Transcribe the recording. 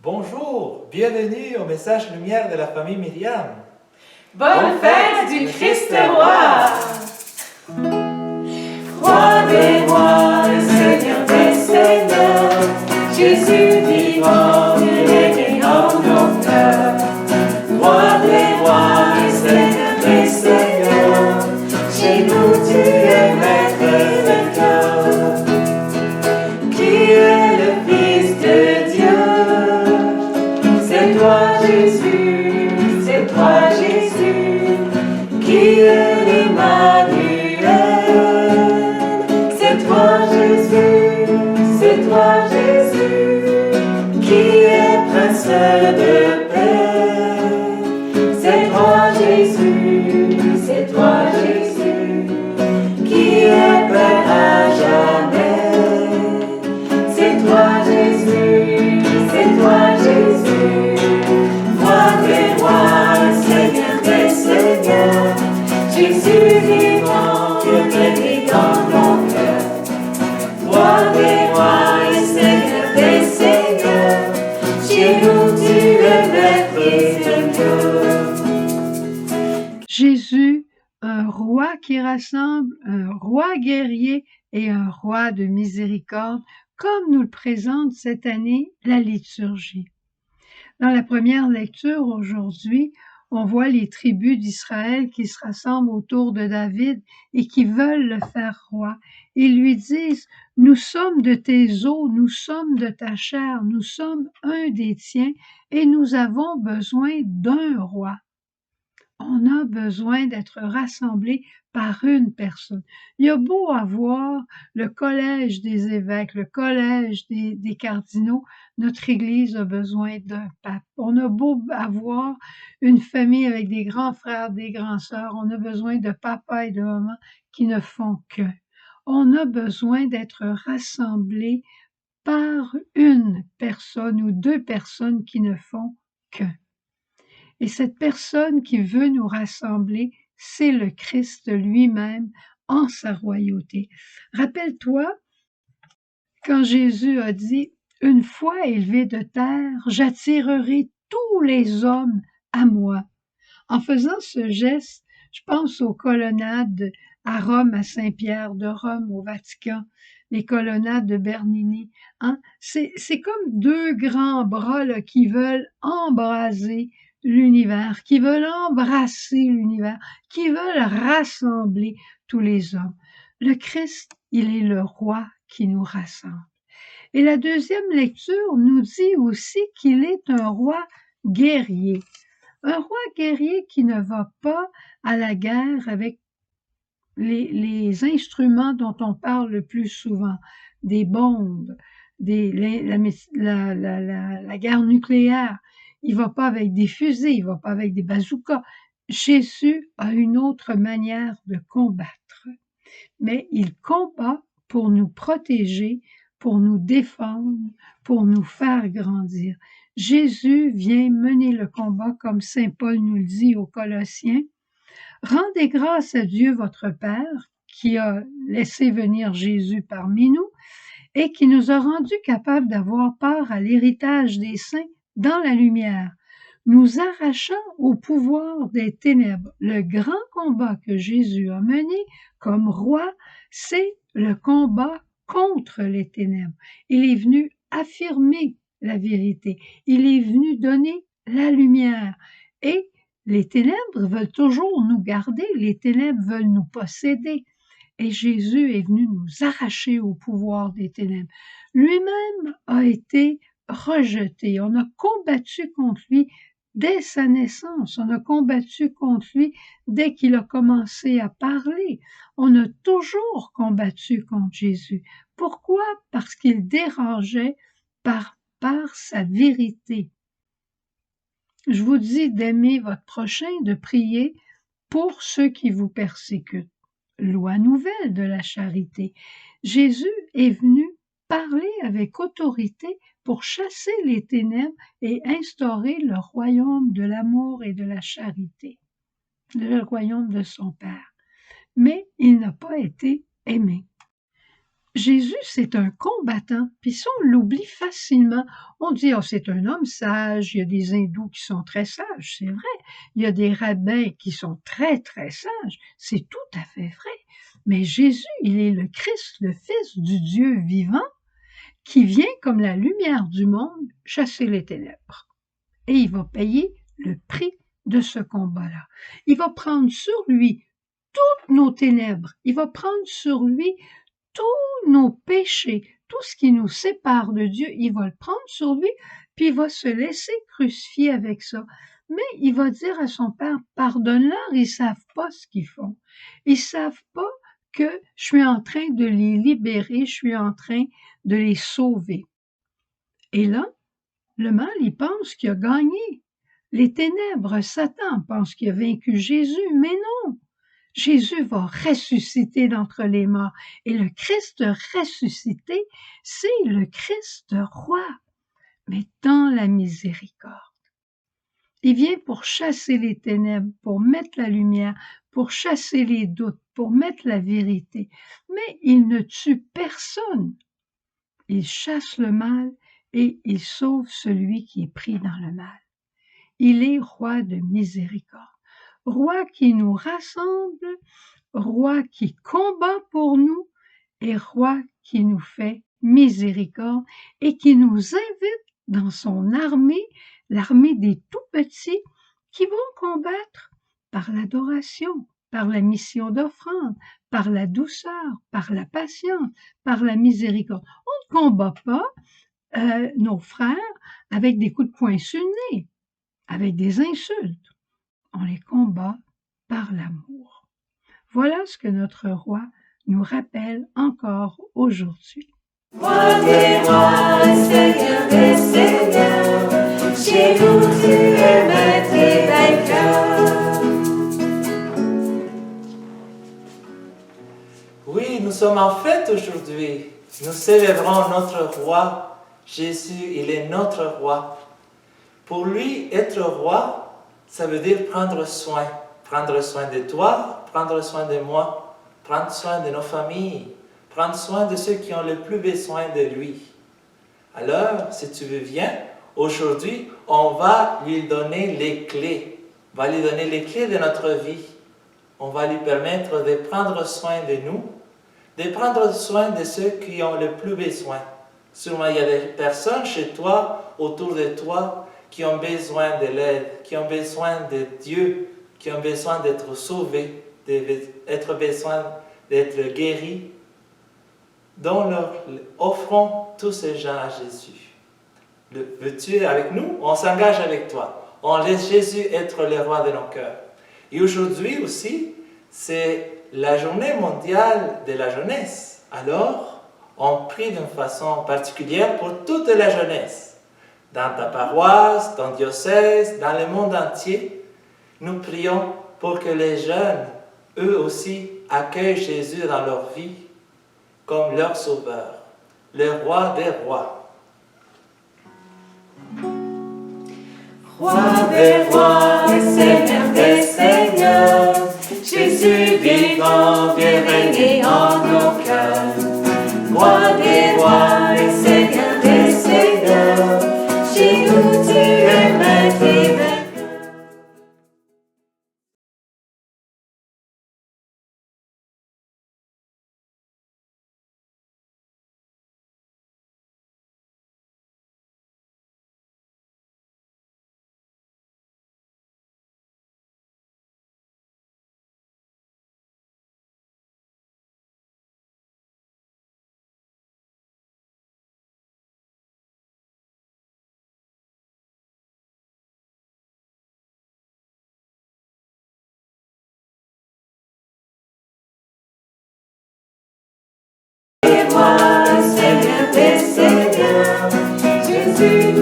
Bonjour, bienvenue au message lumière de la famille Myriam. Bonne fête du Christ roi! Roi des rois, Seigneur des seigneurs, Jésus vivant, il est dans nos cœurs. Roi des rois, Seigneur des seigneurs, chez nous tu es maître de cœur. Qui est le Fils de Dieu? C'est toi Jésus, c'est toi Jésus, qui est l'Emmanuel. C'est toi Jésus, c'est toi Jésus, qui est Prince de paix. C'est toi Jésus, c'est toi Jésus, qui est Père à jamais. C'est toi Jésus, c'est toi Jésus, Roi des rois, Seigneur des seigneurs, Jésus vivant, bienvenu dans nos cœurs. Roi des rois et Seigneur des seigneurs, chez nous tu es maître de Dieu. Jésus, un roi qui rassemble, un roi guerrier et un roi de miséricorde, comme nous le présente cette année la liturgie. Dans la première lecture aujourd'hui, on voit les tribus d'Israël qui se rassemblent autour de David et qui veulent le faire roi. Ils lui disent, « Nous sommes de tes os, nous sommes de ta chair, nous sommes un des tiens et nous avons besoin d'un roi. » On a besoin d'être rassemblés par une personne. Il y a beau avoir le collège des évêques, le collège des cardinaux, notre Église a besoin d'un pape. On a beau avoir une famille avec des grands frères, des grands sœurs, on a besoin de papa et de maman qui ne font qu'un. On a besoin d'être rassemblés par une personne ou deux personnes qui ne font qu'un. Et cette personne qui veut nous rassembler, c'est le Christ lui-même en sa royauté. Rappelle-toi, quand Jésus a dit, « Une fois élevé de terre, j'attirerai tous les hommes à moi. » En faisant ce geste, je pense aux colonnades à Rome, à Saint-Pierre, de Rome au Vatican, les colonnades de Bernini. Hein? C'est comme deux grands bras là, qui veulent embraser l'univers, qui veulent embrasser l'univers, qui veulent rassembler tous les hommes. Le Christ, il est le roi qui nous rassemble. Et la deuxième lecture nous dit aussi qu'il est un roi guerrier. Un roi guerrier qui ne va pas à la guerre avec les instruments dont on parle le plus souvent, des bombes, la guerre nucléaire. Il va pas avec des fusées, il va pas avec des bazookas. Jésus a une autre manière de combattre, mais il combat pour nous protéger, pour nous défendre, pour nous faire grandir. Jésus vient mener le combat comme saint Paul nous le dit aux Colossiens. Rendez grâce à Dieu votre Père qui a laissé venir Jésus parmi nous et qui nous a rendus capables d'avoir part à l'héritage des saints dans la lumière, nous arrachant au pouvoir des ténèbres. Le grand combat que Jésus a mené comme roi, c'est le combat contre les ténèbres. Il est venu affirmer la vérité. Il est venu donner la lumière. Et les ténèbres veulent toujours nous garder, les ténèbres veulent nous posséder. Et Jésus est venu nous arracher au pouvoir des ténèbres. Lui-même a été rejeté. On a combattu contre lui dès sa naissance. On a combattu contre lui dès qu'il a commencé à parler. On a toujours combattu contre Jésus. Pourquoi? Parce qu'il dérangeait par sa vérité. Je vous dis d'aimer votre prochain, de prier pour ceux qui vous persécutent. Loi nouvelle de la charité. Jésus est venu parler avec autorité pour chasser les ténèbres et instaurer le royaume de l'amour et de la charité, le royaume de son Père. Mais il n'a pas été aimé. Jésus, c'est un combattant, puis ça, on l'oublie facilement. On dit, oh, c'est un homme sage, il y a des hindous qui sont très sages, c'est vrai. Il y a des rabbins qui sont très, très sages, c'est tout à fait vrai. Mais Jésus, il est le Christ, le Fils du Dieu vivant, qui vient comme la lumière du monde chasser les ténèbres. Et il va payer le prix de ce combat-là. Il va prendre sur lui toutes nos ténèbres. Il va prendre sur lui tous nos péchés, tout ce qui nous sépare de Dieu, il va le prendre sur lui, puis il va se laisser crucifier avec ça. Mais il va dire à son Père, pardonne-leur, ils savent pas ce qu'ils font. Ils savent pas que je suis en train de les libérer, je suis en train de les sauver. Et là, le mal, il pense qu'il a gagné. Les ténèbres, Satan pense qu'il a vaincu Jésus, mais non. Jésus va ressusciter d'entre les morts. Et le Christ ressuscité, c'est le Christ roi, mais dans la miséricorde. Il vient pour chasser les ténèbres, pour mettre la lumière, pour chasser les doutes, pour mettre la vérité. Mais il ne tue personne. Il chasse le mal et il sauve celui qui est pris dans le mal. Il est roi de miséricorde, roi qui nous rassemble, roi qui combat pour nous et roi qui nous fait miséricorde et qui nous invite dans son armée, l'armée des tout-petits qui vont combattre par l'adoration, par la mission d'offrande, par la douceur, par la patience, par la miséricorde. On ne combat pas nos frères avec des coups de poing sur le nez, avec des insultes. On les combat par l'amour. Voilà ce que notre roi nous rappelle encore aujourd'hui. Roi des rois, Seigneur des seigneurs, chez nous tu es maître et vainqueur. Oui, nous sommes en fête aujourd'hui. Nous célébrons notre roi. Jésus, il est notre roi. Pour lui, être roi, ça veut dire prendre soin. Prendre soin de toi, prendre soin de moi, prendre soin de nos familles, prendre soin de ceux qui ont le plus besoin de lui. Alors, si tu veux bien, aujourd'hui, on va lui donner les clés. On va lui donner les clés de notre vie. On va lui permettre de prendre soin de nous, de prendre soin de ceux qui ont le plus besoin. Sûrement, il y a des personnes chez toi, autour de toi, qui ont besoin de l'aide, qui ont besoin de Dieu, qui ont besoin d'être sauvés, besoin d'être guéris. Donc, offrons tous ces gens à Jésus. Veux-tu avec nous? On s'engage avec toi. On laisse Jésus être le roi de nos cœurs. Et aujourd'hui aussi, c'est la journée mondiale de la jeunesse. Alors, on prie d'une façon particulière pour toute la jeunesse. Dans ta paroisse, ton diocèse, dans le monde entier, nous prions pour que les jeunes, eux aussi, accueillent Jésus dans leur vie comme leur sauveur, le roi des rois. Roi des rois, Seigneur des seigneurs, Jésus vivant, viens régner en nos cœurs. Roi des rois, Seigneur des seigneurs, chez nous tu es maître et vainqueur. Seigneur des seigneurs, Jésus